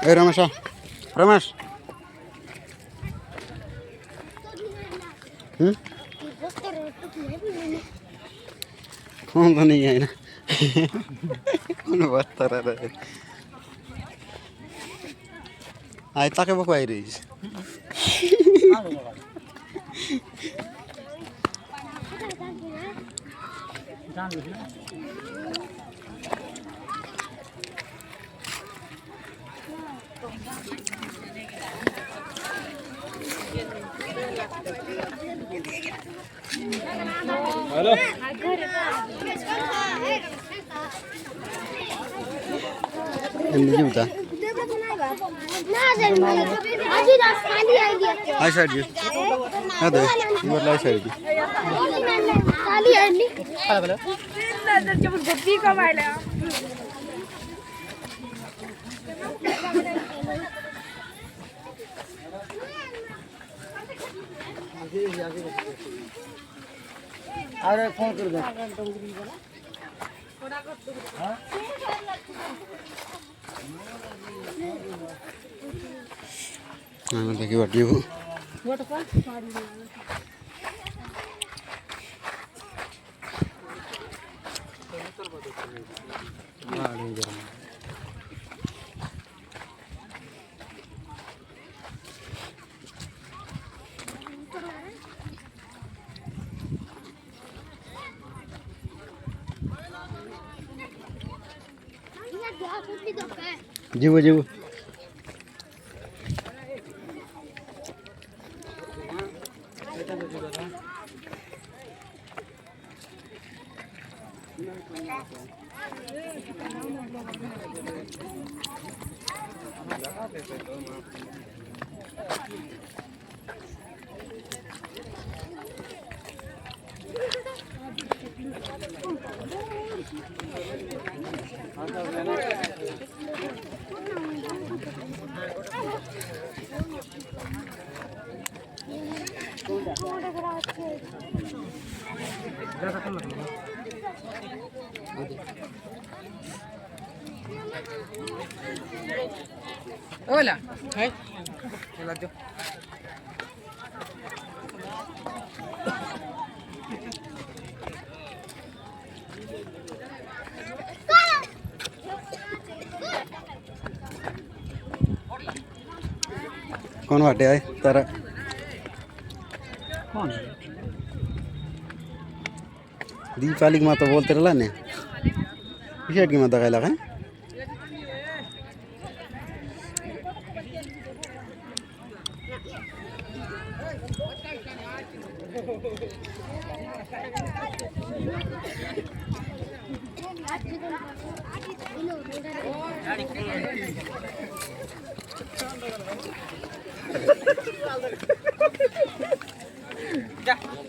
रमेश रमेश कौन तो नहीं है ना कौन बता रहा है आई ताके बको आई रही हेलो नहीं होता आई साइड जी अरे ये वाला साइड जी खाली है नहीं हेलो जब गद्दी का वाला अरे फोन कर दो हाँ देखिए बड़ी वो जीवो जीवो Hola. Hey. Hola, tío. कौन वाटे आए तारा कौन दीपाली की माँ तो बोलते रहा ने विषय की माता कहला है क्या